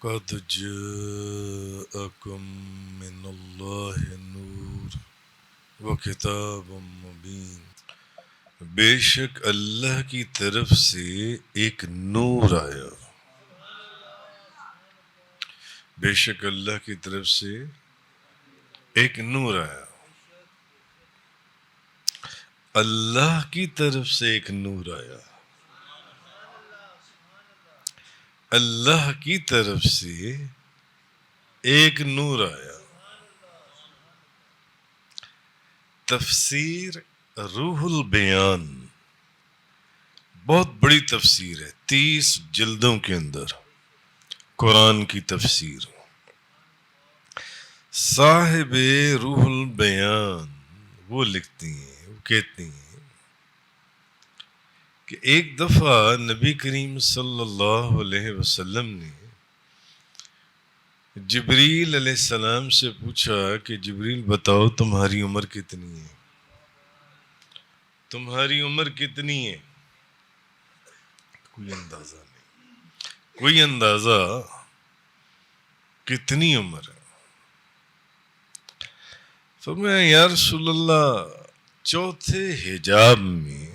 قد جاءكم من اللہ نور وکتاب مبین. بے شک اللہ کی طرف سے ایک نور آیا. بے شک اللہ کی طرف سے ایک نور آیا. اللہ کی طرف سے ایک نور آیا. اللہ کی طرف سے ایک نور آیا. تفسیر روح البیان بہت بڑی تفسیر ہے، 30 جلدوں کے اندر قرآن کی تفسیر. صاحب روح البیان وہ لکھتی ہیں، وہ کہتی ہیں کہ ایک دفعہ نبی کریم صلی اللہ علیہ وسلم نے جبریل علیہ السلام سے پوچھا کہ جبریل بتاؤ تمہاری عمر کتنی ہے؟ تمہاری عمر کتنی ہے؟ کوئی اندازہ نہیں، کوئی اندازہ کتنی عمر ہے؟ فرمایا یا رسول اللہ چوتھے حجاب میں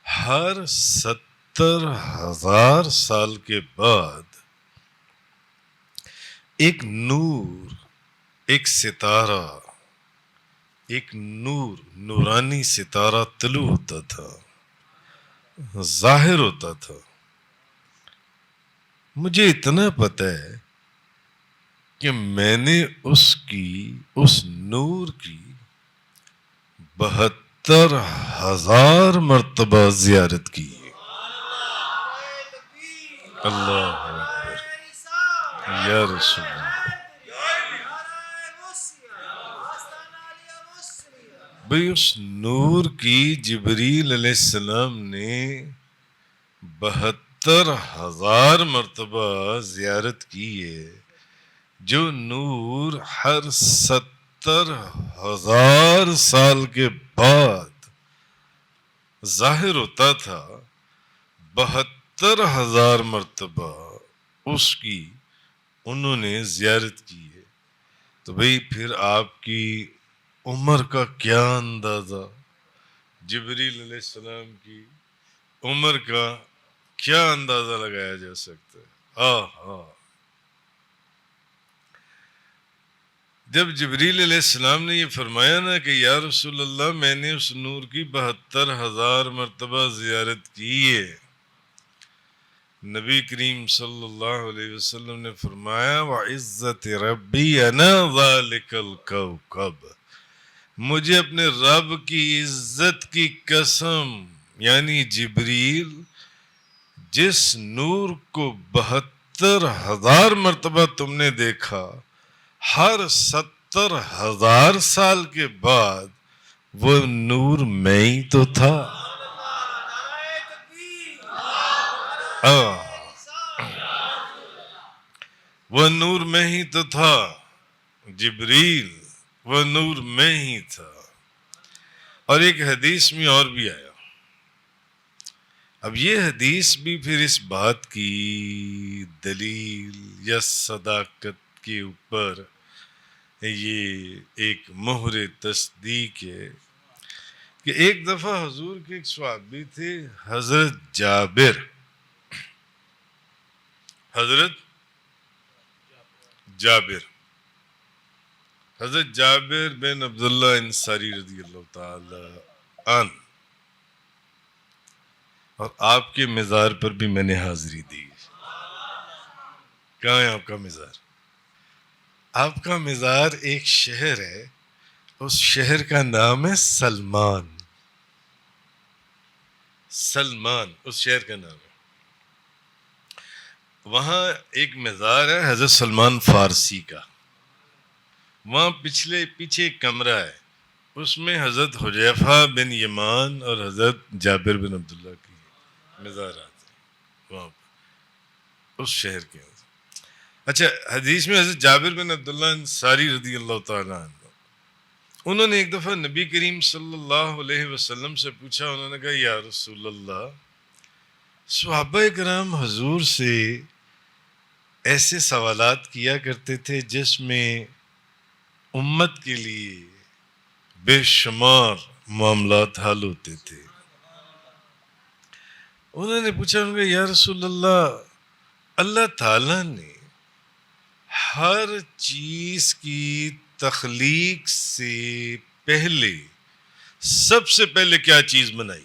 ہر 70,000 سال کے بعد ایک نور، ایک ستارہ، ایک نور، نورانی ستارہ طلوع ہوتا تھا، ظاہر ہوتا تھا. مجھے اتنا پتہ ہے کہ میں نے اس نور کی 72,000 مرتبہ زیارت کی ہے. اللہ اکبر یا رسول اللہ. بھئی اس نور کی جبریل علیہ السلام نے 72,000 مرتبہ زیارت کی ہے. جو نور ہر 70,000 سال کے بعد ظاہر ہوتا تھا، 72,000 مرتبہ اس کی انہوں نے زیارت کی ہے. تو بھئی پھر آپ کی عمر کا کیا اندازہ؟ جبریل علیہ السلام کی عمر کا کیا اندازہ لگایا جا سکتا ہے؟ جب جبریل علیہ السلام نے یہ فرمایا نا کہ یا رسول اللہ میں نے اس نور کی 72,000 مرتبہ زیارت کی ہے، نبی کریم صلی اللہ علیہ وسلم نے فرمایا وعزت ربی انا ذالک الکوکب، مجھے اپنے رب کی عزت کی قسم، یعنی جبریل جس نور کو 72,000 مرتبہ تم نے دیکھا، ہر 70,000 سال کے بعد وہ نور میں ہی تو تھا. وہ نور میں ہی تو تھا. جبریل وہ نور میں ہی تھا. اور ایک حدیث میں اور بھی آیا. اب یہ حدیث بھی پھر اس بات کی دلیل یا صداقت کے اوپر یہ ایک مہر تصدیق ہے کہ ایک دفعہ حضور کے ایک صحابی تھے حضرت جابر. حضرت جابر بن عبداللہ انصاری رضی اللہ تعالی عنہ. اور آپ کے مزار پر بھی میں نے حاضری دی. کہاں ہے آپ کا مزار؟ آپ کا مزار ایک شہر ہے، اس شہر کا نام ہے سلمان. سلمان اس شہر کا نام ہے. وہاں ایک مزار ہے حضرت سلمان فارسی کا. وہاں پیچھے ایک کمرہ ہے، اس میں حضرت حذیفہ بن یمان اور حضرت جابر بن عبداللہ کی مزارات ہیں وہاں پر، اس شہر کے اندر. اچھا، حدیث میں حضرت جابر بن عبداللہ انصاری رضی اللہ تعالیٰ عنہ، انہوں نے ایک دفعہ نبی کریم صلی اللہ علیہ وسلم سے پوچھا. انہوں نے کہا یا رسول اللہ، صحابہ کرام حضور سے ایسے سوالات کیا کرتے تھے جس میں امت کے لیے بے شمار معاملات حل ہوتے تھے. انہوں نے پوچھا ان کو یا رسول اللہ تعالیٰ نے ہر چیز کی تخلیق سے پہلے سب سے پہلے کیا چیز بنائی؟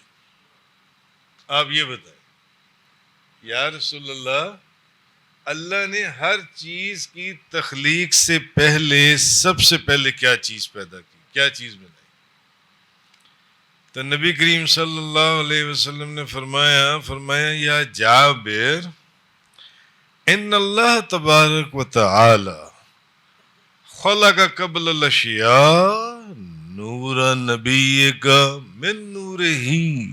آپ یہ بتائیں. یا رسول اللہ نے ہر چیز کی تخلیق سے پہلے سب سے پہلے کیا چیز پیدا کی، کیا چیز بنائی؟ تو نبی کریم صلی اللہ علیہ وسلم نے فرمایا یا جابر ان اللہ تبارک و تعالی خلق قبل الاشیاء نور نبی کا من نور ہی.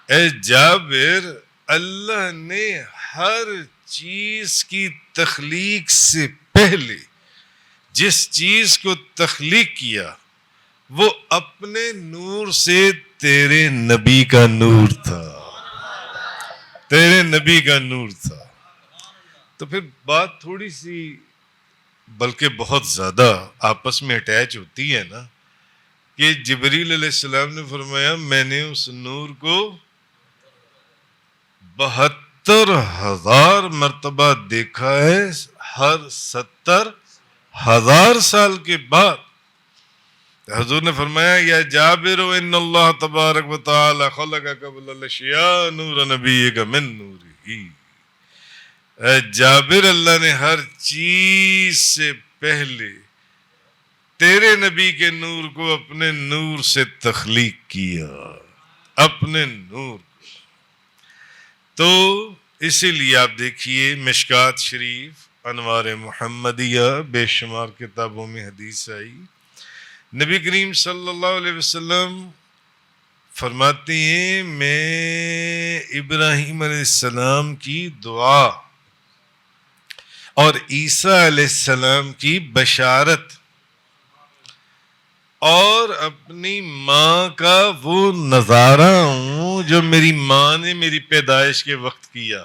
اے جابر، اللہ نے ہر چیز کی تخلیق سے پہلے جس چیز کو تخلیق کیا وہ اپنے نور سے تیرے نبی کا نور تھا، تیرے نبی کا نور تھا. تو پھر بات تھوڑی سی بلکہ بہت زیادہ آپس میں اٹیچ ہوتی ہے نا کہ جبریل علیہ السلام نے فرمایا میں نے اس نور کو 72,000 مرتبہ دیکھا ہے، ہر 70,000 سال کے بعد. حضور نے فرمایا یا جابر ان اللہ تبارک و تعالی خلق قبل الاشیاء نور نبی کا من نور ہی. اے جابر، اللہ نے ہر چیز سے پہلے تیرے نبی کے نور کو اپنے نور سے تخلیق کیا، اپنے نور کو. تو اسی لیے آپ دیکھیے مشکات شریف، انوار محمدیہ، بے شمار کتابوں میں حدیث آئی. نبی کریم صلی اللہ علیہ وسلم فرماتے ہیں میں ابراہیم علیہ السلام کی دعا اور عیسیٰ علیہ السلام کی بشارت اور اپنی ماں کا وہ نظارہ ہوں جو میری ماں نے میری پیدائش کے وقت کیا.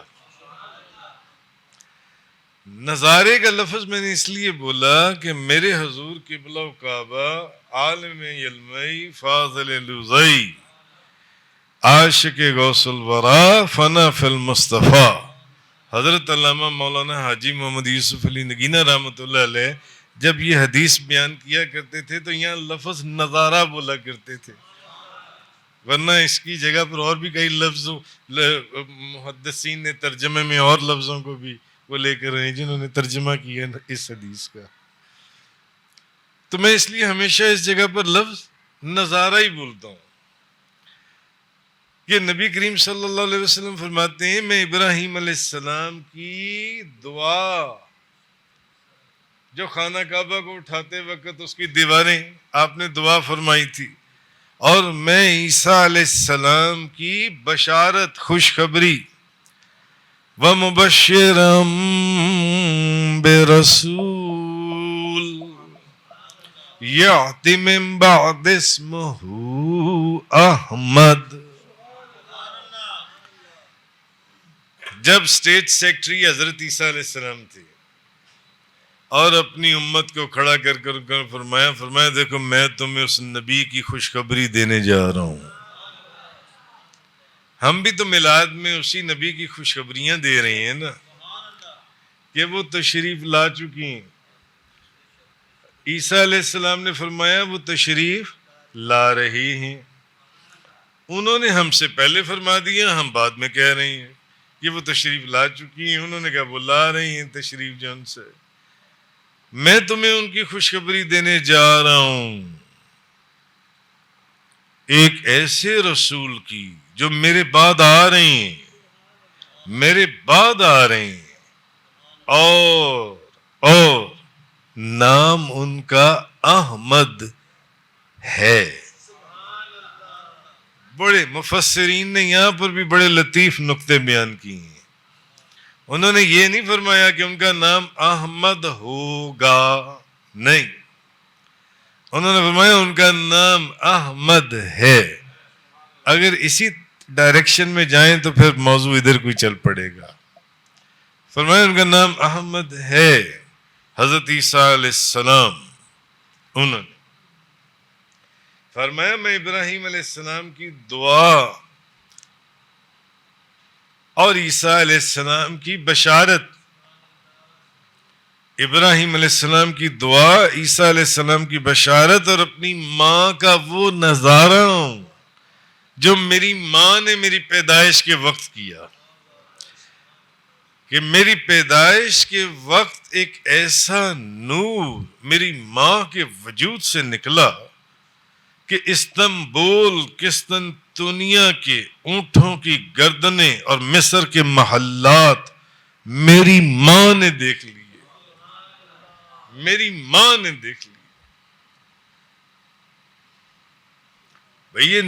نظارے کا لفظ میں نے اس لیے بولا کہ میرے حضور قبلہ و کعبہ عالم علمی فاضل لوزئی عاشق غوث الورا فنا فی المصطفیٰ حضرت علامہ مولانا حاجی محمد یوسف علی نگینہ رحمۃ اللہ علیہ جب یہ حدیث بیان کیا کرتے تھے تو یہاں لفظ نظارہ بولا کرتے تھے، ورنہ اس کی جگہ پر اور بھی کئی لفظ محدثین نے ترجمے میں اور لفظوں کو بھی وہ لے کر رہے ہیں جنہوں نے ترجمہ کیا اس حدیث کا. تو میں اس لیے ہمیشہ اس جگہ پر لفظ نظارہ ہی بولتا ہوں کہ نبی کریم صلی اللہ علیہ وسلم فرماتے ہیں میں ابراہیم علیہ السلام کی دعا جو خانہ کعبہ کو اٹھاتے وقت اس کی دیواریں آپ نے دعا فرمائی تھی، اور میں عیسیٰ علیہ السلام کی بشارت خوشخبری وَمُبَشِّرًا بِرَسُولٍ يَأْتِي مِن بَعْدِ اسْمُهُ احمد. جب اسٹیٹ سیکٹری حضرت عیسیٰ علیہ السلام تھے اور اپنی امت کو کھڑا کر فرمایا دیکھو میں تمہیں اس نبی کی خوشخبری دینے جا رہا ہوں. ہم بھی تو میلاد میں اسی نبی کی خوشخبریاں دے رہے ہیں نا کہ وہ تشریف لا چکی ہیں. عیسیٰ علیہ السلام نے فرمایا وہ تشریف لا رہی ہیں. انہوں نے ہم سے پہلے فرما دیا، ہم بعد میں کہہ رہے ہیں کہ وہ تشریف لا چکی ہیں. انہوں نے کہا وہ لا رہی ہیں تشریف جان سے. میں تمہیں ان کی خوشخبری دینے جا رہا ہوں، ایک ایسے رسول کی جو میرے بعد آ رہے ہیں، میرے بعد آ رہے ہیں، اور نام ان کا احمد ہے. بڑے مفسرین نے یہاں پر بھی بڑے لطیف نقطے بیان کیے ہیں. انہوں نے یہ نہیں فرمایا کہ ان کا نام احمد ہوگا، نہیں، انہوں نے فرمایا ان کا نام احمد ہے. اگر اسی ڈائریکشن میں جائیں تو پھر موضوع ادھر کوئی چل پڑے گا. فرمایا ان کا نام احمد ہے. حضرت عیسیٰ علیہ السلام انہوں نے فرمایا میں ابراہیم علیہ السلام کی دعا اور عیسیٰ علیہ السلام کی بشارت، ابراہیم علیہ السلام کی دعا، عیسیٰ علیہ السلام کی بشارت اور اپنی ماں کا وہ نظارہ ہوں جو میری ماں نے میری پیدائش کے وقت کیا. کہ میری پیدائش کے وقت ایک ایسا نور میری ماں کے وجود سے نکلا کہ استنبول قسطنطنیہ کے اونٹوں کی گردنیں اور مصر کے محلات میری ماں نے دیکھ لیے. میری ماں نے دیکھ لی. بھئی یہ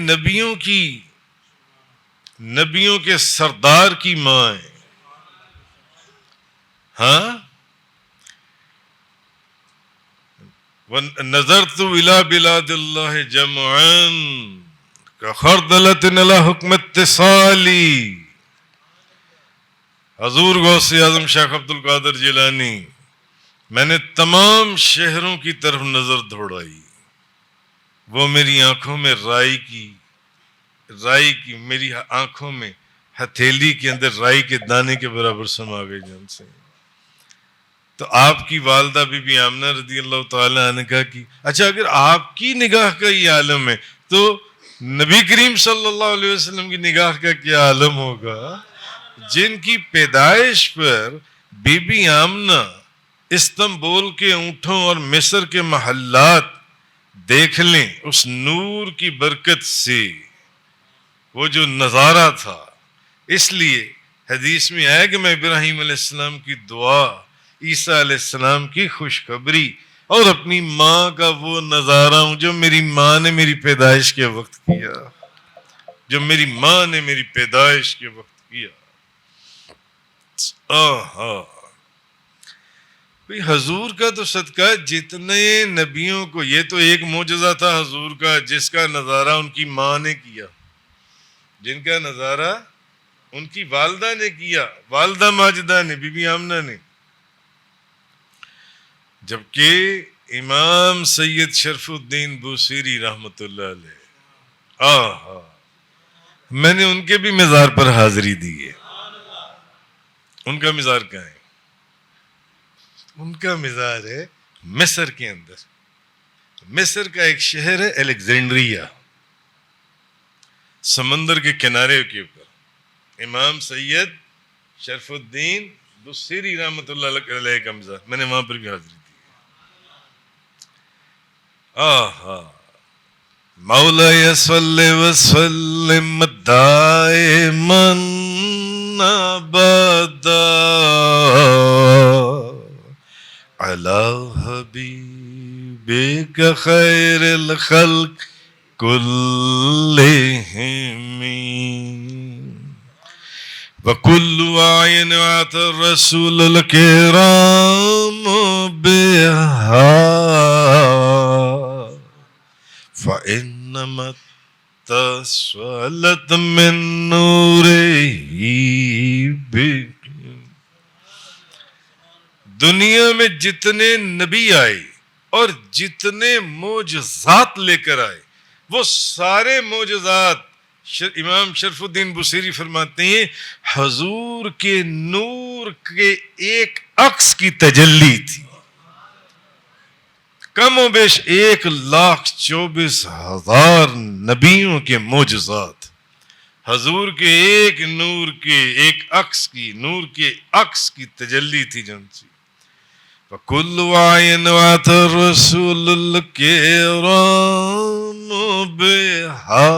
نبیوں کے سردار کی ماں ہے. ہاں نظرت الى بلاد اللہ جمعا كخردلة على حکم اتصالی. حضور غوث اعظم شیخ عبد القادر جیلانی، میں نے تمام شہروں کی طرف نظر دوڑائی، وہ میری آنکھوں میں رائی کی میری آنکھوں میں ہتھیلی کے اندر رائی کے دانے کے برابر سما گئی جان سے. تو آپ کی والدہ بی بی آمنہ رضی اللہ تعالی عنہا کی، اچھا اگر آپ کی نگاہ کا یہ عالم ہے تو نبی کریم صلی اللہ علیہ وسلم کی نگاہ کا کیا عالم ہوگا، جن کی پیدائش پر بی بی آمنہ استنبول کے اونٹوں اور مصر کے محلات دیکھ لیں اس نور کی برکت سے. وہ جو نظارہ تھا، اس لیے حدیث میں آیا کہ میں ابراہیم علیہ السلام کی دعا، عیسیٰ علیہ السلام کی خوشخبری اور اپنی ماں کا وہ نظارہ ہوں جو میری ماں نے میری پیدائش کے وقت کیا. جو میری ماں نے میری پیدائش کے وقت کیا. حضور کا تو صدقہ جتنے نبیوں کو، یہ تو ایک معجزہ تھا حضور کا جس کا نظارہ ان کی ماں نے کیا، جن کا نظارہ ان کی والدہ نے کیا، والدہ ماجدہ نے، بی بی آمنہ نے. جبکہ امام سید شرف الدین بوصیری رحمت اللہ علیہ، میں نے ان کے بھی مزار پر حاضری دی ہے. ان کا مزار کہاں ہے؟ ان کا مزار ہے مصر کے اندر. مصر کا ایک شہر ہے الیگزینڈریا، سمندر کے کنارے کے اوپر. امام سید شرف الدین بوصیری رحمت اللہ علیہ کا مزار، میں نے وہاں پر بھی حاضری دی. مولاي صل وسلم دائما ابدا على حبيبك خير الخلق كلهم وكل عين أتى الرسول الكرام بها فإنما اتصلت من نوره به. دنیا میں جتنے نبی آئے اور جتنے معجزات لے کر آئے، وہ سارے معجزات امام شرف الدین بوصیری فرماتے ہیں حضور کے نور کے ایک عکس کی تجلی تھی. کم و بیش 1,24,000 نبیوں کے معجزات حضور کے ایک نور کے ایک عکس کی، نور کے عکس کی تجلی تھی جن سی. وَكُلُّ عَيْنٍ أَتَى الرَّسُولُ الْكِرَامُ بِهَا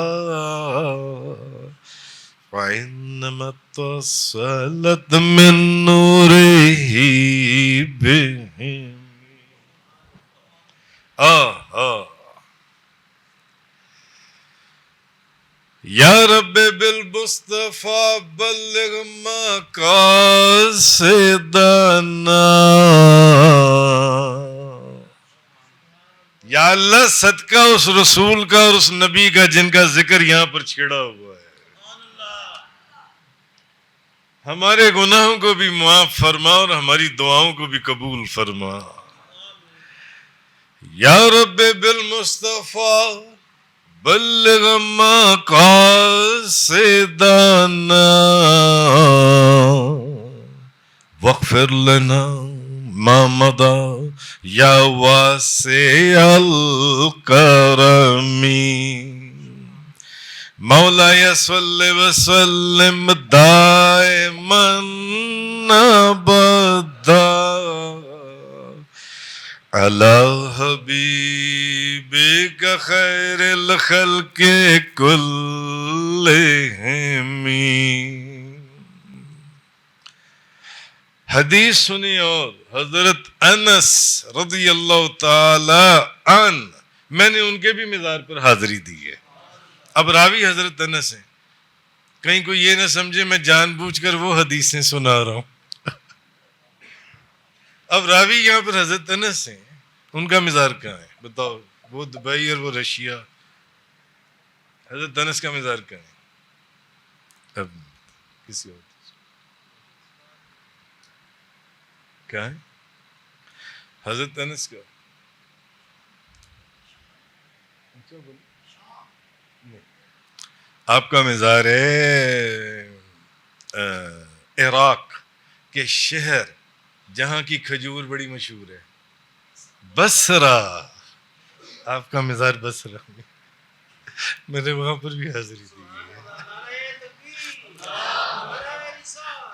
فَإِنَّمَا اتصلت مِن نُورِهِ بِهِمْ. یا رب بالمصطفیٰ بلغ مقاصدنا. یا اللہ صدقہ اس رسول کا اور اس نبی کا جن کا ذکر یہاں پر چھیڑا ہوا ہمارے گناہوں کو بھی معاف فرما اور ہماری دعاؤں کو بھی قبول فرما. یا رب بالمصطفیٰ بلغ مقاصدنا واغفر لنا ما مضى یا واسع الکرم. مولاي صل وسلم دائما ابدا على حبيبك خير الخلق كلهم. حدیث سنی اور حضرت انس رضی اللہ تعالی عنہ، میں نے ان کے بھی مزار پر حاضری دی ہے. اب راوی حضرت انس ہیں، کہیں کوئی یہ نہ سمجھے میں جان بوجھ کر وہ حدیثیں سنا رہا ہوں. اب راوی یہاں پر حضرت انس ہیں، ان کا مزار کہاں ہے بتاؤ؟ وہ دبئی اور وہ رشیا. حضرت انس کا مزار کہاں ہے؟ اب کسی اور کیا ہے حضرت انس کا؟ آپ کا مزار ہے عراق کے شہر جہاں کی کھجور بڑی مشہور ہے، بصرہ. آپ کا مزار بصرہ میں، میں نے وہاں پر بھی حاضری دی ہے.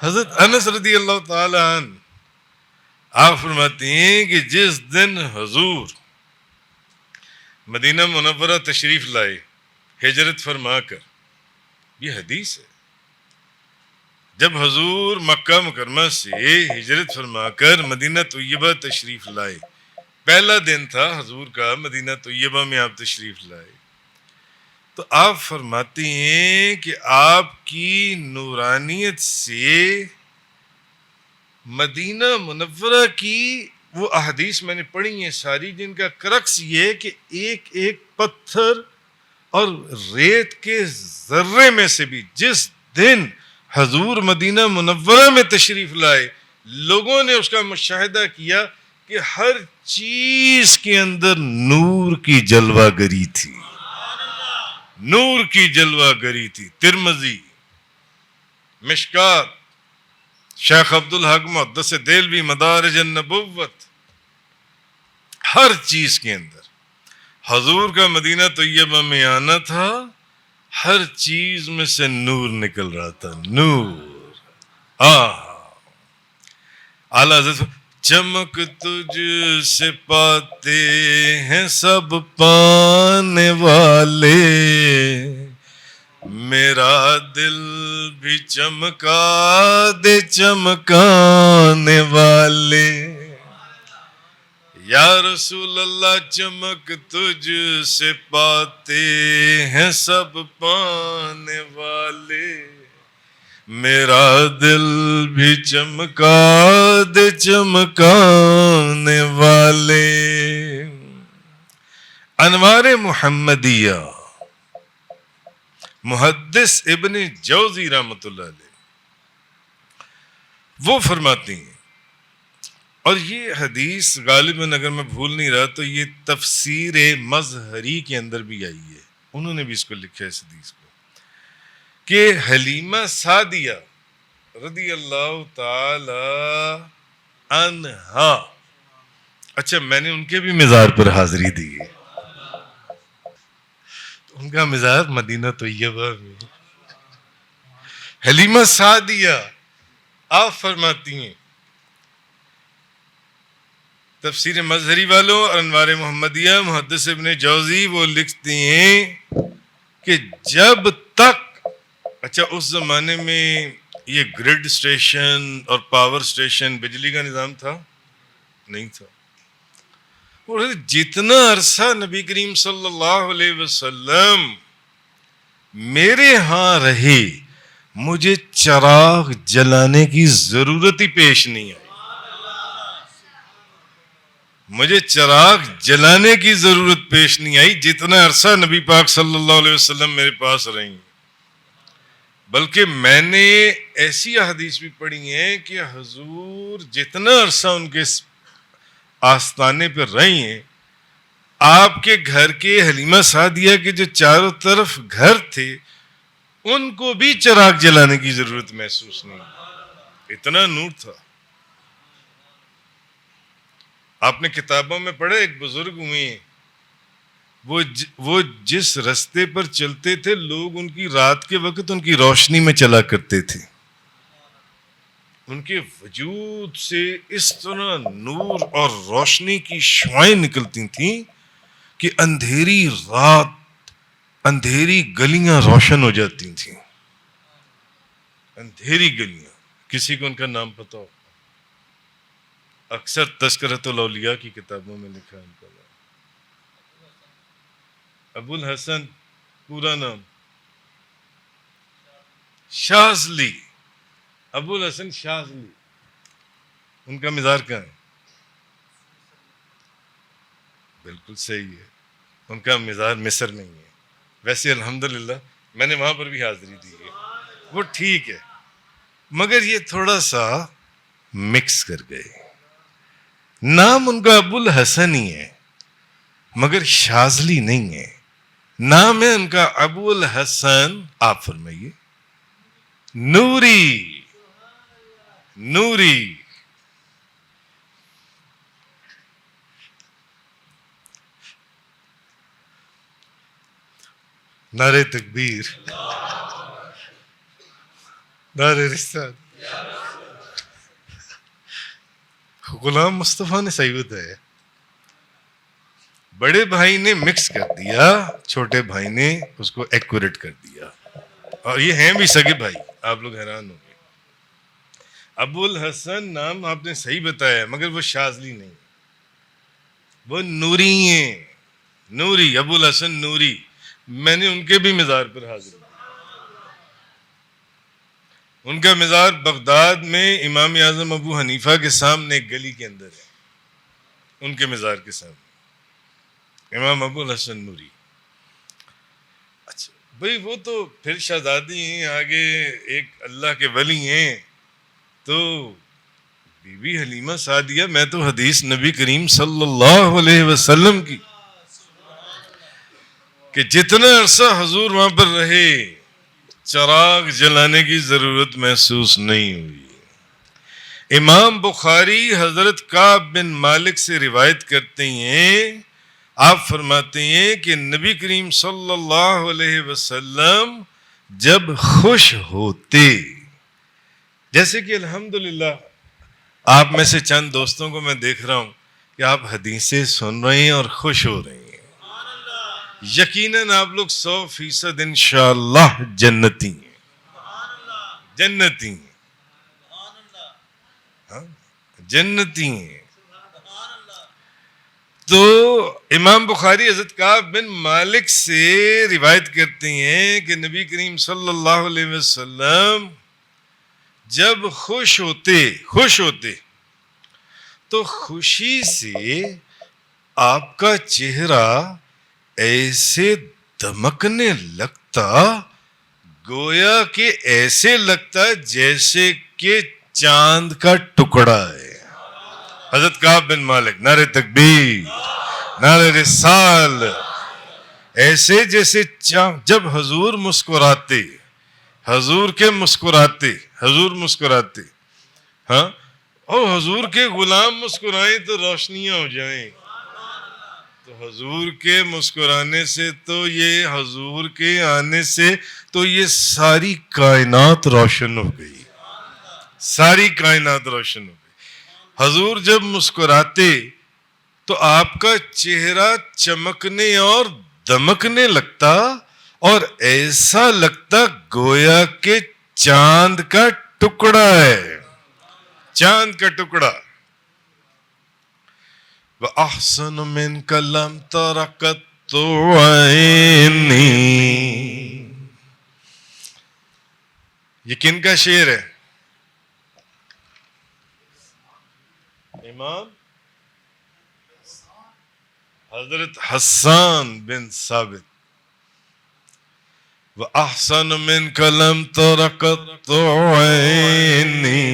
حضرت انس رضی اللہ تعالی عنہ آپ فرماتے ہیں کہ جس دن حضور مدینہ منورہ تشریف لائے ہجرت فرما کر، یہ حدیث ہے، جب حضور مکہ مکرمہ سے ہجرت فرما کر مدینہ طیبہ تشریف لائے، پہلا دن تھا حضور کا مدینہ طیبہ میں آپ تشریف لائے، تو آپ فرماتے ہیں کہ آپ کی نورانیت سے مدینہ منورہ کی وہ احادیث میں نے پڑھی ہیں ساری، جن کا کرکس یہ ہے کہ ایک ایک پتھر اور ریت کے ذرے میں سے بھی جس دن حضور مدینہ منورہ میں تشریف لائے لوگوں نے اس کا مشاہدہ کیا کہ ہر چیز کے اندر نور کی جلوہ گری تھی، نور کی جلوہ گری تھی. ترمذی، مشکات، شیخ عبدالحق محدث دہلوی مدارج النبوت، ہر چیز کے اندر حضور کا مدینہ طیبہ میں آنا تھا، ہر چیز میں سے نور نکل رہا تھا، نور. اعلیٰ حضرت چمک تجھ سے پاتے ہیں سب پانے والے، میرا دل بھی چمکا دے چمکانے والے. یا رسول اللہ چمک تجھ سے پاتے ہیں سب پانے والے، میرا دل بھی چمکا دے چمکانے والے. انوار محمدیہ محدث ابن جوزی رحمۃ اللہ علیہ وہ فرماتی ہیں، اور یہ حدیث غالباً اگر میں بھول نہیں رہا تو یہ تفسیر مظہری کے اندر بھی آئی ہے، انہوں نے بھی اس کو لکھا ہے اس حدیث کو، کہ حلیمہ سعدیہ رضی اللہ تعالی عنہا، اچھا میں نے ان کے بھی مزار پر حاضری دی ہے، ان کا مزار مدینہ طیبہ میں. حلیمہ سعدیہ آپ فرماتی ہیں، تفسیر مظہری والوں اور انوار محمدیہ محدث ابن جوزی وہ لکھتے ہیں کہ جب تک، اچھا اس زمانے میں یہ گرڈ سٹیشن اور پاور سٹیشن بجلی کا نظام تھا نہیں تھا، اور جتنا عرصہ نبی کریم صلی اللہ علیہ وسلم میرے ہاں رہے مجھے چراغ جلانے کی ضرورت ہی پیش نہیں آئی، مجھے چراغ جلانے کی ضرورت پیش نہیں آئی جتنا عرصہ نبی پاک صلی اللہ علیہ وسلم میرے پاس رہیں. بلکہ میں نے ایسی احادیث بھی پڑھی ہیں کہ حضور جتنا عرصہ ان کے آستانے پہ رہی ہیں، آپ کے گھر کے حلیمہ سعدیہ کے جو چاروں طرف گھر تھے ان کو بھی چراغ جلانے کی ضرورت محسوس نہیں، اتنا نور تھا. آپ نے کتابوں میں پڑھا ایک بزرگ ہوئے ہیں، وہ جس رستے پر چلتے تھے لوگ ان کی رات کے وقت ان کی روشنی میں چلا کرتے تھے. ان کے وجود سے اس طرح نور اور روشنی کی شعائیں نکلتی تھیں کہ اندھیری رات، اندھیری گلیاں روشن ہو جاتی تھیں. اندھیری گلیاں. کسی کو ان کا نام پتہ ہو؟ اکثر تذکرۃ الاولیاء کی کتابوں میں لکھا ہے ان کا نام. ابو الحسن، پورا نام شاذلی، ابو الحسن شاذلی. ان کا مزار کہاں ہے؟ بالکل صحیح ہے، ان کا مزار مصر میں ہی ہے. ویسے الحمدللہ میں نے وہاں پر بھی حاضری دی ہے، وہ ٹھیک ہے، مگر یہ تھوڑا سا مکس کر گئے. نام ان کا ابو الحسن ہی ہے مگر شاذلی نہیں ہے. نام ہے ان کا ابو الحسن، آپ فرمائیے، نوری. نوری. نعرہ تکبیر، نعرہ رسالت. غلام مصطفیٰ نے صحیح بتایا. بڑے بھائی نے مکس کر دیا، چھوٹے بھائی نے اس کو ایکوریٹ کر دیا، اور یہ ہیں بھی سگے بھائی. آپ لوگ حیران ہوں گے. ابو الحسن نام آپ نے صحیح بتایا مگر وہ شاذلی نہیں، وہ نوری ہیں. نوری، ابو الحسن نوری. میں نے ان کے بھی مزار پر حاضر ہوں. ان کا مزار بغداد میں امام اعظم ابو حنیفہ کے سامنے ایک گلی کے اندر ہے. ان کے مزار کے سامنے امام ابو الحسن نوری. اچھا بھئی، وہ تو پھر شہزادی ہیں، آگے ایک اللہ کے ولی ہیں. تو بی بی حلیمہ سعدیہ، میں تو حدیث نبی کریم صلی اللہ علیہ وسلم کی کہ جتنا عرصہ حضور وہاں پر رہے چراغ جلانے کی ضرورت محسوس نہیں ہوئی. امام بخاری حضرت کعب بن مالک سے روایت کرتے ہیں، آپ فرماتے ہیں کہ نبی کریم صلی اللہ علیہ وسلم جب خوش ہوتے، جیسے کہ الحمدللہ آپ میں سے چند دوستوں کو میں دیکھ رہا ہوں کہ آپ حدیثیں سن رہے ہیں اور خوش ہو رہے ہیں، یقیناً آپ لوگ 100% انشاءاللہ جنتی ہیں. جنتی ہیں، ہاں جنتی ہیں. تو امام بخاری حضرت کعب بن مالک سے روایت کرتے ہیں کہ نبی کریم صلی اللہ علیہ وسلم جب خوش ہوتے تو خوشی سے آپ کا چہرہ ایسے دمکنے لگتا، گویا کہ ایسے لگتا جیسے کہ چاند کا ٹکڑا ہے. حضرت کعب بن مالک، نعرہ تکبیر، نعرہ رسال. ایسے جیسے جب حضور مسکراتے، حضور مسکراتے، ہاں، اور حضور کے غلام مسکرائیں تو روشنیاں ہو جائیں. تو حضور کے مسکرانے سے تو یہ حضور کے آنے سے تو یہ ساری کائنات روشن ہو گئی، ساری کائنات روشن ہو گئی. حضور جب مسکراتے تو آپ کا چہرہ چمکنے اور دمکنے لگتا اور ایسا لگتا گویا کہ چاند کا ٹکڑا ہے، چاند کا ٹکڑا. وَأَحْسَنُ مِنْكَ لَمْ تَرَ قَطُّ عَيْنِي. یہ کن کا شعر ہے؟ امام حضرت حسان بن ثابت. وأحسن منك لم تر قط عيني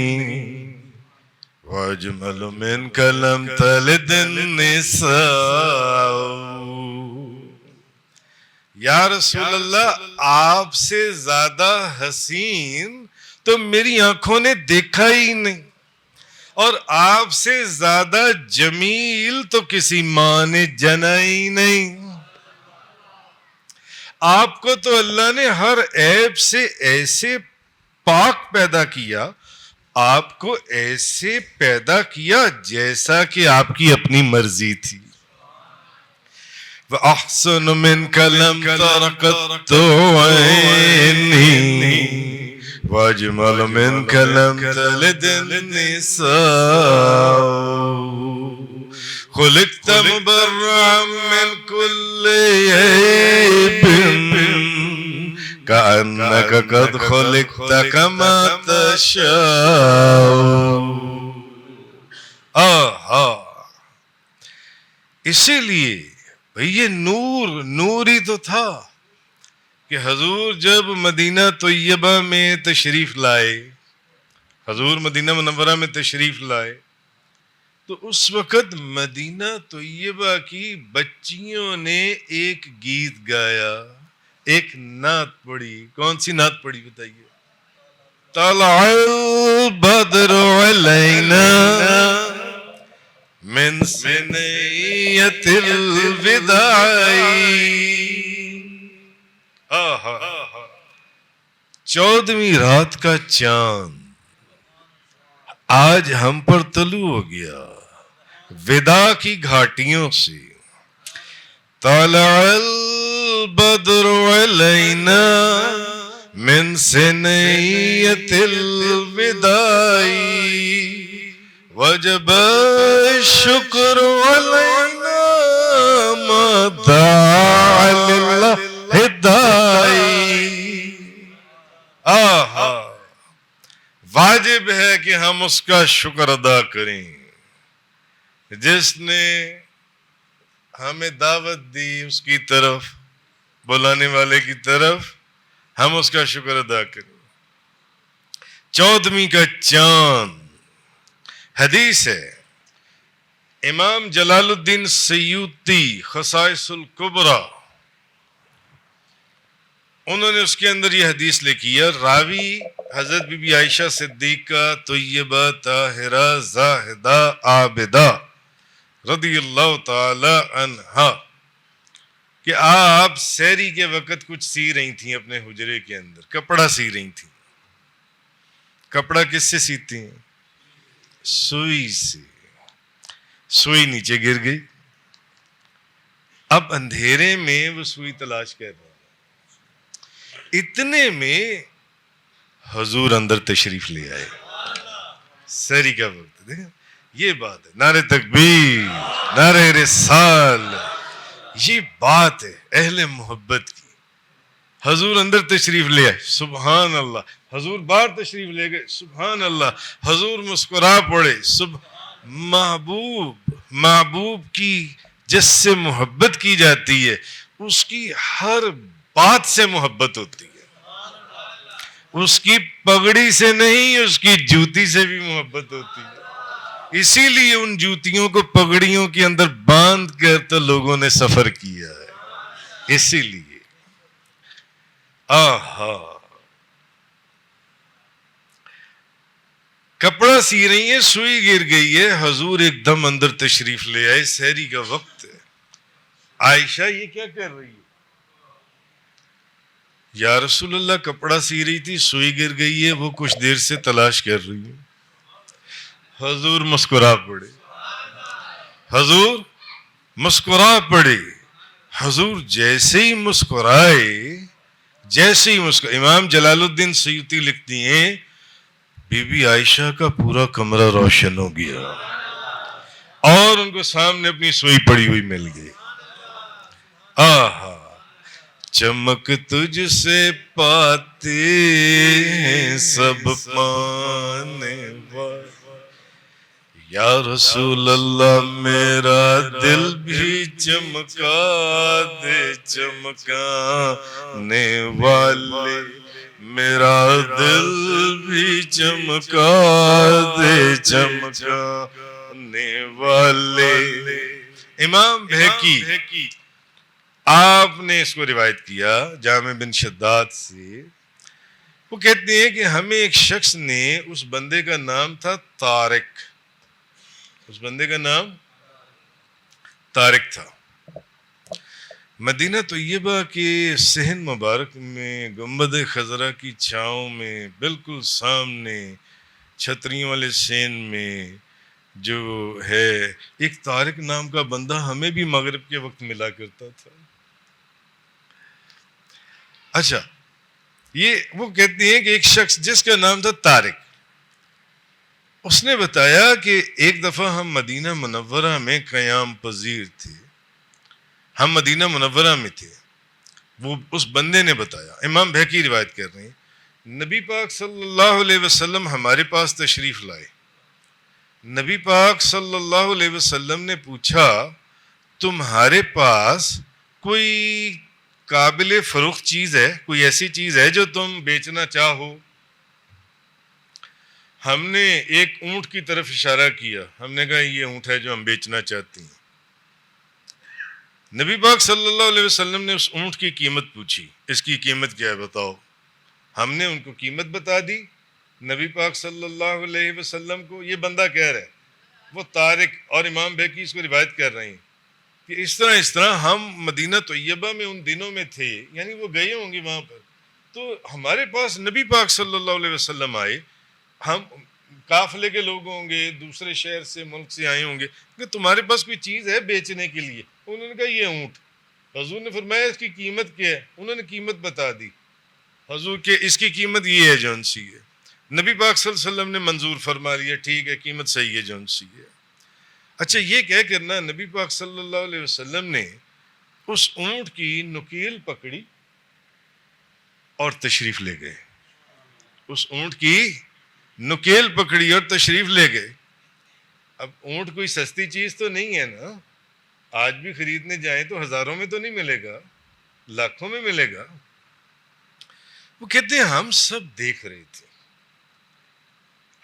وأجمل منك لم تلد النساء. یا رسول اللہ آپ سے زیادہ حسین تو میری آنکھوں نے دیکھا ہی نہیں، اور آپ سے زیادہ جمیل تو کسی ماں نے جنا ہی نہیں. آپ کو تو اللہ نے ہر عیب سے ایسے پاک پیدا کیا، آپ کو ایسے پیدا کیا جیسا کہ آپ کی اپنی مرضی تھی. وَأَحْسَنُ مِنْكَ لَمْ تَرَ قَطُّ عَيْنِي وَأَجْمَلُ مِنْكَ لَمْ تَلِدِ النِّسَاءُ. خُلِقْتَ مُبَرَّأً مِنْ كُلِّ عَيْبٍ كَأَنَّكَ قَدْ خُلِقْتَ كَمَا تَشَاءُ. اسی لیے یہ نور ہی تو تھا کہ حضور جب مدینہ طیبہ میں تشریف لائے، حضور مدینہ منورہ میں تشریف لائے تو اس وقت مدینہ طیبہ کی بچیوں نے ایک گیت گایا، ایک نعت پڑھی. کون سی نعت پڑھی بتائیے؟ طلع البدر علینا من سنیت الوداع. 14ویں رات کا چاند آج ہم پر طلوع ہو گیا ودا کی گھاٹیوں سے. طلع البدر علینا من سنیت الوداع وجب الشکر علینا ما دعا للہ داعی. واجب ہے کہ ہم اس کا شکر ادا کریں جس نے ہمیں دعوت دی اس کی طرف، بلانے والے کی طرف. ہم اس کا شکر ادا کریں. 14ویں کا چاند. حدیث ہے امام جلال الدین سیوطی خصائص الکبریٰ، انہوں نے اس کے اندر یہ حدیث لکھی ہے. راوی حضرت بی بی عائشہ صدیقہ طیبہ طاہرہ زاہدہ عابدہ رضی اللہ تعالی عنہا کہ آپ سحری کے وقت کچھ سی رہی تھیں اپنے حجرے کے اندر، کپڑا سی رہی تھیں. کپڑا کس سے سیتی ہیں؟ سوئی سے. سوئی نیچے گر گئی. اب اندھیرے میں وہ سوئی تلاش کر رہے ہیں. اتنے میں حضور اندر تشریف لے آئے. سحری کا وقت دیکھیں، یہ بات ہے. نعرہ تکبیر، نعرہ رسال، یہ بات ہے اہل محبت کی. حضور اندر تشریف لے آئے، سبحان اللہ. حضور باہر تشریف لے گئے، سبحان اللہ. حضور مسکرا پڑے. محبوب کی جس سے محبت کی جاتی ہے اس کی ہر بات سے محبت ہوتی ہے. اس کی پگڑی سے نہیں، اس کی جوتی سے بھی محبت ہوتی ہے. اسی لیے ان جوتیوں کو پگڑیوں کے اندر باندھ کر تو لوگوں نے سفر کیا ہے. اسی لیے کپڑا سی رہی ہیں، سوئی گر گئی ہے. حضور ایک دم اندر تشریف لے آئے. سحری کا وقت ہے. عائشہ یہ کیا کر رہی ہے؟ یا رسول اللہ کپڑا سی رہی تھی، سوئی گر گئی ہے، وہ کچھ دیر سے تلاش کر رہی ہے. حضور مسکرا پڑے. حضور مسکرا پڑے. حضور جیسے ہی مسکرائے، امام جلال الدین سیوطی لکھتی ہیں بی بی عائشہ کا پورا کمرہ روشن ہو گیا اور ان کو سامنے اپنی سوئی پڑی ہوئی مل گئی. چمک تجھ سے پاتے ہیں سب پانے والے، یا رسول اللہ میرا دل بھی چمکا دے چمکانے والے، میرا دل بھی چمکا دے چمکانے والے۔ امام بہقی آپ نے اس کو روایت کیا جامع بن شداد سے، وہ کہتے ہیں کہ ہمیں ایک شخص نے، اس بندے کا نام تھا طارق، اس بندے کا نام طارق تھا، مدینہ طیبہ کے صحن مبارک میں گنبد خضرا کی چھاؤں میں بالکل سامنے چھتریوں والے صحن میں جو ہے ایک طارق نام کا بندہ ہمیں بھی مغرب کے وقت ملا کرتا تھا۔ اچھا، یہ وہ کہتے ہیں کہ ایک شخص جس کا نام تھا طارق، اس نے بتایا کہ ایک دفعہ ہم مدینہ منورہ میں قیام پذیر تھے، ہم مدینہ منورہ میں تھے، وہ اس بندے نے بتایا، امام بہقی روایت کر رہے ہیں، نبی پاک صلی اللہ علیہ وسلم ہمارے پاس تشریف لائے، نبی پاک صلی اللہ علیہ وسلم نے پوچھا تمہارے پاس کوئی قابل فروخت چیز ہے، کوئی ایسی چیز ہے جو تم بیچنا چاہو؟ ہم نے ایک اونٹ کی طرف اشارہ کیا، ہم نے کہا یہ اونٹ ہے جو ہم بیچنا چاہتے ہیں۔ نبی پاک صلی اللہ علیہ وسلم نے اس اونٹ کی قیمت پوچھی، اس کی قیمت کیا ہے بتاؤ؟ ہم نے ان کو قیمت بتا دی، نبی پاک صلی اللہ علیہ وسلم کو، یہ بندہ کہہ رہا ہے، وہ طارق، اور امام بہقی اس کو روایت کر رہے ہیں کہ اس طرح ہم مدینہ طیبہ میں ان دنوں میں تھے، یعنی وہ گئے ہوں گے وہاں پر، تو ہمارے پاس نبی پاک صلی اللہ علیہ وسلم آئے، ہم قافلے کے لوگ ہوں گے، دوسرے شہر سے ملک سے آئے ہوں گے کہ تمہارے پاس کوئی چیز ہے بیچنے کے لیے؟ انہوں نے کہا یہ اونٹ۔ حضور نے فرمایا اس کی قیمت کیا ہے؟ انہوں نے قیمت بتا دی، حضور کہ اس کی قیمت یہ ہے جون سی ہے۔ نبی پاک صلی اللہ علیہ وسلم نے منظور فرما لیا، ٹھیک ہے قیمت صحیح ہے جون سی ہے۔ اچھا، یہ کہہ کرنا نبی پاک صلی اللہ علیہ وسلم نے اس اونٹ کی نکیل پکڑی اور تشریف لے گئے، اس اونٹ کی نکیل پکڑی اور تشریف لے گئے۔ اب اونٹ کوئی سستی چیز تو نہیں ہے نا، آج بھی خریدنے جائیں تو ہزاروں میں تو نہیں ملے گا، لاکھوں میں ملے گا۔ وہ کہتے ہیں ہم سب دیکھ رہے تھے،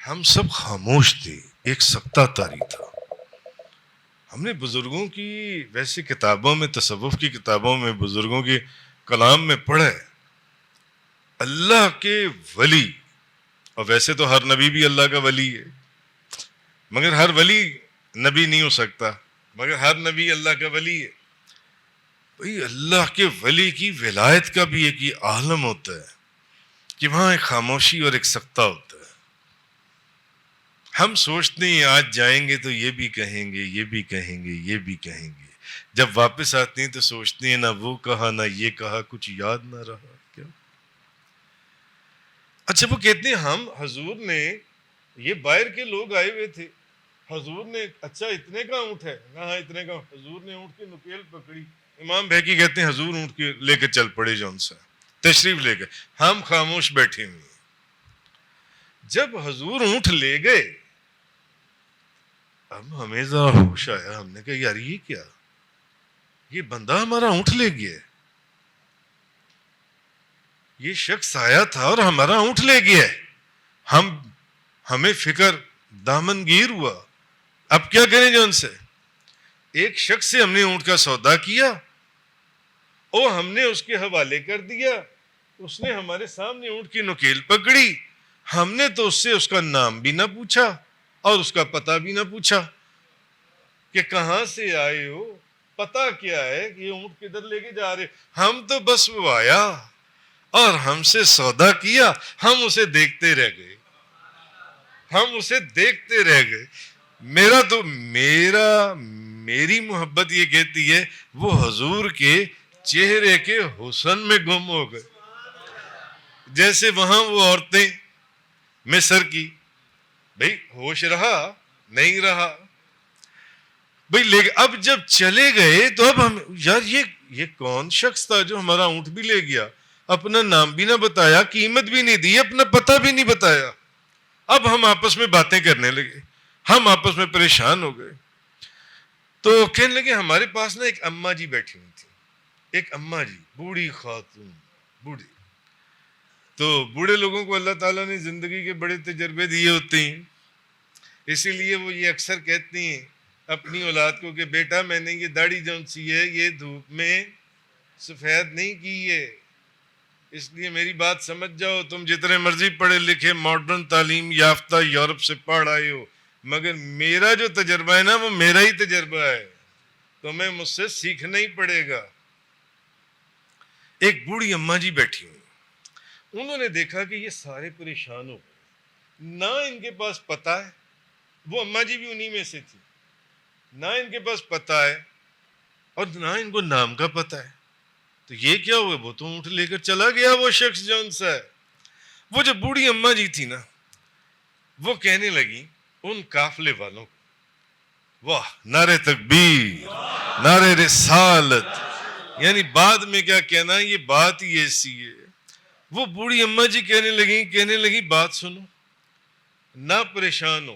ہم سب خاموش تھے، ایک سکتہ طاری تھا۔ ہم نے بزرگوں کی ویسے کتابوں میں، تصوف کی کتابوں میں، بزرگوں کے کلام میں پڑھا ہے، اللہ کے ولی، اور ویسے تو ہر نبی بھی اللہ کا ولی ہے، مگر ہر ولی نبی نہیں ہو سکتا، مگر ہر نبی اللہ کا ولی ہے۔ بھئی اللہ کے ولی کی ولایت کا بھی ایک یہ عالم ہوتا ہے کہ وہاں ایک خاموشی اور ایک سکتہ ہوتا ہے۔ ہم سوچتے ہیں آج جائیں گے تو یہ بھی کہیں گے، یہ بھی کہیں گے، یہ بھی کہیں گے، جب واپس آتے ہیں تو سوچتے ہیں نہ وہ کہا نہ یہ کہا، کچھ یاد نہ رہا کیا۔ اچھا، وہ کہتے ہیں ہم، حضور نے، یہ باہر کے لوگ آئے ہوئے تھے، حضور نے، اچھا اتنے کا اونٹ ہے؟ ہاں اتنے کا۔ حضور نے اونٹ کی نکیل پکڑی، امام بہقی کہتے ہیں حضور اونٹ کے لے کے چل پڑے، جون سا تشریف لے گئے، ہم خاموش بیٹھے ہوئے۔ جب حضور اونٹ لے گئے، اب ہمیں ذرا ہوش آیا، ہم نے کہا یار یہ کیا، یہ بندہ ہمارا اونٹ لے گیا، یہ شخص آیا تھا اور ہمارا اونٹ لے گیا، ہمیں فکر دامن گیر ہوا، اب کیا کریں جو ان سے؟ ایک شخص سے ہم نے اونٹ کا سودا کیا اور ہم نے اس کے حوالے کر دیا، اس نے ہمارے سامنے اونٹ کی نکیل پکڑی، ہم نے تو اس سے اس کا نام بھی نہ پوچھا اور اس کا پتہ بھی نہ پوچھا کہ کہاں سے آئے ہو، پتہ کیا ہے کہ یہ اونٹ کدھر لے کے جا رہے، ہم تو بس وہ آیا اور ہم سے سودا کیا، ہم اسے دیکھتے رہ گئے، ہم اسے دیکھتے رہ گئے۔ میری محبت یہ کہتی ہے وہ حضور کے چہرے کے حسن میں گم ہو گئے، جیسے وہاں وہ عورتیں مصر کی، بھئی ہوش رہا نہیں رہا بھئی، لیکن اب جب چلے گئے تو اب ہم، یار یہ کون شخص تھا جو ہمارا اونٹ بھی لے گیا، اپنا نام بھی نہ بتایا، قیمت بھی نہیں دی، اپنا پتہ بھی نہیں بتایا۔ اب ہم آپس میں باتیں کرنے لگے، ہم آپس میں پریشان ہو گئے. تو کہنے لگے ہمارے پاس نا ایک اماں جی بیٹھی ہوئی تھی, ایک اماں جی, بوڑھی خاتون, بوڑھی. تو بوڑھے لوگوں کو اللہ تعالیٰ نے زندگی کے بڑے تجربے دیے ہوتے ہیں, اسی لیے وہ یہ اکثر کہتی ہیں اپنی اولاد کو کہ بیٹا میں نے یہ داڑھی جون سی ہے یہ دھوپ میں سفید نہیں کی ہے, اس لیے میری بات سمجھ جاؤ. تم جتنے مرضی پڑھے لکھے ماڈرن تعلیم یافتہ یورپ سے پڑھ آئے ہو, مگر میرا جو تجربہ ہے نا وہ میرا ہی تجربہ ہے, تمہیں مجھ سے سیکھنا ہی پڑے گا. ایک بوڑھی اماں جی بیٹھی ہوئی, انہوں نے دیکھا کہ یہ سارے پریشان ہو گئے, نہ ان کے پاس پتہ ہے, وہ اماں جی بھی انہی میں سے تھی, نہ ان کے پاس پتہ ہے اور نہ ان کو نام کا پتہ ہے. تو یہ کیا ہوا, وہ تو اونٹ لے کر چلا گیا وہ شخص جون سا ہے. وہ جو بوڑھی اماں جی تھی نا, وہ کہنے لگی ان قافلے والوں کو, واہ نعرے تکبیر نعرے رسالت, یعنی بعد میں کیا کہنا, یہ بات ہی ایسی ہے. وہ بوڑھی اماں جی کہنے لگی بات سنو, نہ پریشان ہو,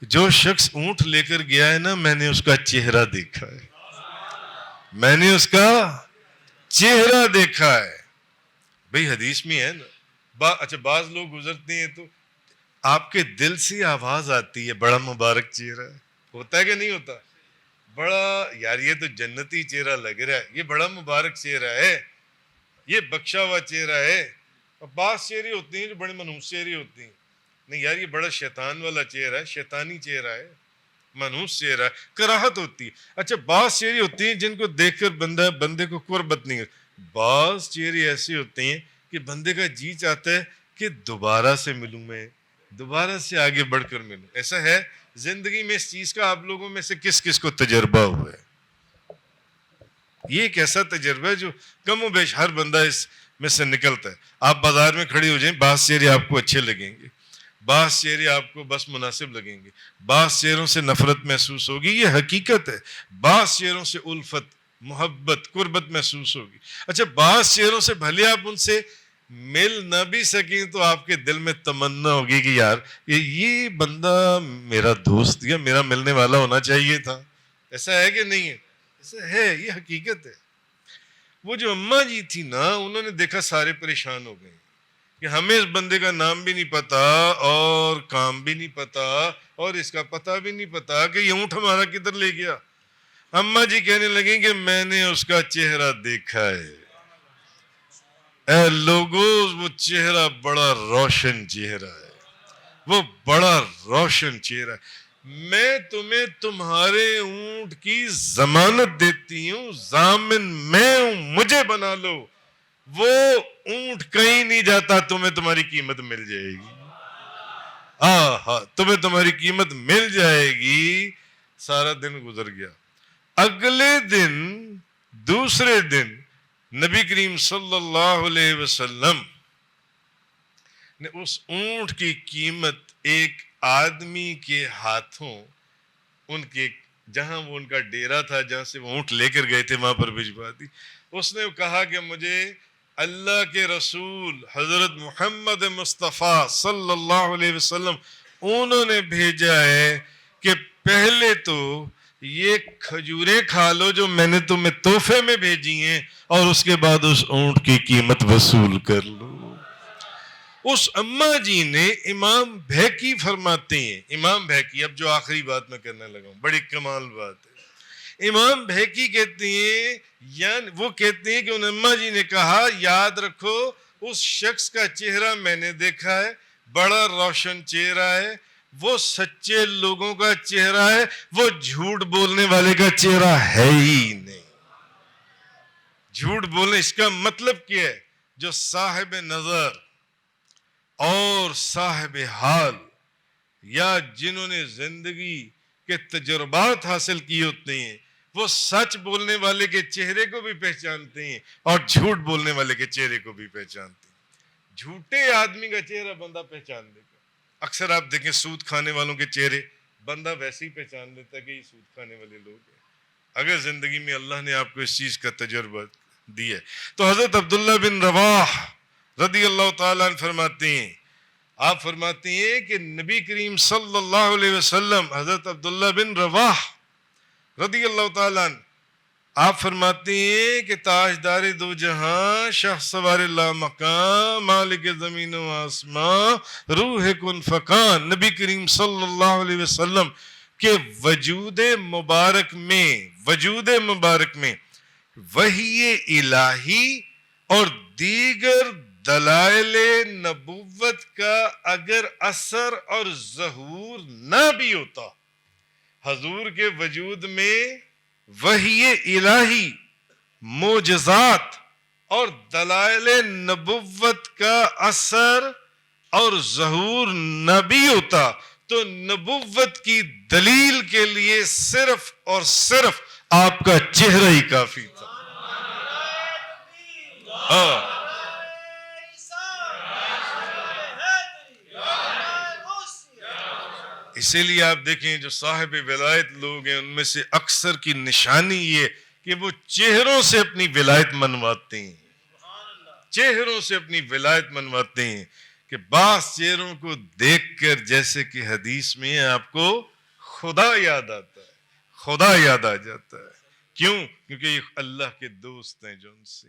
جو شخص اونٹ لے کر گیا ہے نا میں نے اس کا چہرہ دیکھا ہے, میں نے اس کا چہرہ دیکھا ہے. بھئی حدیث میں ہے نا, اچھا بعض لوگ گزرتے ہیں تو آپ کے دل سے آواز آتی ہے بڑا مبارک چہرہ ہے, ہوتا ہے کہ نہیں ہوتا, بڑا یار یہ تو جنتی چہرہ لگ رہا ہے, یہ بڑا مبارک چہرہ ہے, یہ بخشا ہوا چہرہ ہے. اور بعض چہرے ہوتے ہیں جو بڑے منحوس چہرے ہوتے ہیں, نہیں یار یہ بڑا شیطان والا چہرہ ہے, شیطانی چہرہ ہے, منحوس چہرہ ہے, کراہت ہوتی ہے. اچھا بعض چہرے ہوتے ہیں جن کو دیکھ کر بندے کو قربت نہیں ہے, بعض چہرے ایسے ہوتے ہیں کہ بندے کا جی چاہتا ہے کہ دوبارہ سے ملوں, میں دوبارہ سے آگے بڑھ کر ملوں. ایسا ہے زندگی میں اس چیز کا آپ لوگوں میں سے کس کس کو تجربہ ہوا ہے؟ یہ ایک ایسا تجربہ ہے جو کم و بیش ہر بندہ اس میں سے نکلتا ہے. آپ بازار میں کھڑے ہو جائیں, بعض چہرے آپ کو اچھے لگیں گے, بعض چہرے آپ کو بس مناسب لگیں گے, بعض چہروں سے نفرت محسوس ہوگی, یہ حقیقت ہے. بعض چہروں سے الفت محبت قربت محسوس ہوگی. اچھا بعض چہروں سے بھلے آپ ان سے مل نہ بھی سکیں تو آپ کے دل میں تمنا ہوگی کہ یار یہ بندہ میرا دوست یا میرا ملنے والا ہونا چاہیے تھا. ایسا ہے کہ نہیں ہے؟ ایسا ہے, یہ حقیقت ہے. وہ جو اماں جی تھی نا, انہوں نے دیکھا سارے پریشان ہو گئے کہ ہمیں اس بندے کا نام بھی نہیں پتا اور کام بھی نہیں پتا اور اس کا پتہ بھی نہیں پتا کہ یہ اونٹ ہمارا کدھر لے گیا. اماں جی کہنے لگیں کہ میں نے اس کا چہرہ دیکھا ہے. اے لوگو, وہ چہرہ بڑا روشن چہرہ ہے, وہ بڑا روشن چہرہ ہے. میں تمہیں تمہارے اونٹ کی ضمانت دیتی ہوں, ضامن میں ہوں, مجھے بنا لو. وہ اونٹ کہیں نہیں جاتا, تمہیں تمہاری قیمت مل جائے گی. ہاں تمہیں تمہاری قیمت مل جائے گی. سارا دن گزر گیا. اگلے دن دوسرے دن نبی کریم صلی اللہ علیہ وسلم نے اس اونٹ کی قیمت ایک آدمی کے ہاتھوں, ان کے جہاں وہ ان کا ڈیرا تھا, جہاں سے وہ اونٹ لے کر گئے تھے, وہاں پر بھجوا دی. اس نے کہا کہ مجھے اللہ کے رسول حضرت محمد مصطفیٰ صلی اللہ علیہ وسلم انہوں نے بھیجا ہے کہ پہلے تو یہ کھجوریں کھا لو جو میں نے تمہیں تحفے میں بھیجی ہیں, اور اس کے بعد اس اونٹ کی قیمت وصول کر لو. اس اماں جی نے, امام بھیکی فرماتے ہیں, امام بھیکی, اب جو آخری بات میں کرنے لگا ہوں, بڑی کمال بات ہے. امام بھیکی کہتے ہیں, یعنی وہ کہتے ہیں کہ ان اماں جی نے کہا یاد رکھو اس شخص کا چہرہ میں نے دیکھا ہے, بڑا روشن چہرہ ہے, وہ سچے لوگوں کا چہرہ ہے, وہ جھوٹ بولنے والے کا چہرہ ہے ہی نہیں. جھوٹ بولنے اس کا مطلب کیا ہے, جو صاحب نظر اور صاحب حال یا جنہوں نے زندگی کے تجربات حاصل کیے ہوتے ہیں, وہ سچ بولنے والے کے چہرے کو بھی پہچانتے ہیں اور جھوٹ بولنے والے کے چہرے کو بھی پہچانتے ہیں. جھوٹے آدمی کا چہرہ بندہ پہچان لے گا. اکثر آپ دیکھیں سود کھانے والوں کے چہرے بندہ ویسے ہی پہچان لیتا ہے کہ یہ سود کھانے والے لوگ ہیں, اگر زندگی میں اللہ نے آپ کو اس چیز کا تجربہ دیا ہے. تو حضرت عبداللہ بن رواح رضی اللہ تعالیٰ عنہ فرماتے ہیں آپ فرماتی ہیں کہ نبی کریم صلی اللہ علیہ وسلم حضرت عبداللہ بن رواح رضی اللہ تعالیٰ عنہ آپ فرماتی ہیں کہ تاجدار دو جہاں شاہ سوار لا مقام مالک زمین و آسمان روح کن فکان نبی کریم صلی اللہ علیہ وسلم کے وجود مبارک میں وحی الہی اور دیگر دلائل نبوت کا اگر اثر اور ظہور نہ بھی ہوتا، حضور کے وجود میں وحی الہی، معجزات اور دلائل نبوت کا اثر اور ظہور نہ بھی ہوتا تو نبوت کی دلیل کے لیے صرف اور صرف آپ کا چہرہ ہی کافی تھا. اسی لیے آپ دیکھیں جو صاحب ولایت لوگ ہیں ان میں سے اکثر کی نشانی یہ کہ وہ چہروں سے اپنی ولایت منواتے ہیں، چہروں سے اپنی ولایت منواتے ہیں کہ بعض چہروں کو دیکھ کر جیسے کہ حدیث میں آپ کو خدا یاد آتا ہے، خدا یاد آ جاتا ہے. کیوں؟ کیونکہ یہ اللہ کے دوست ہیں جو ان سے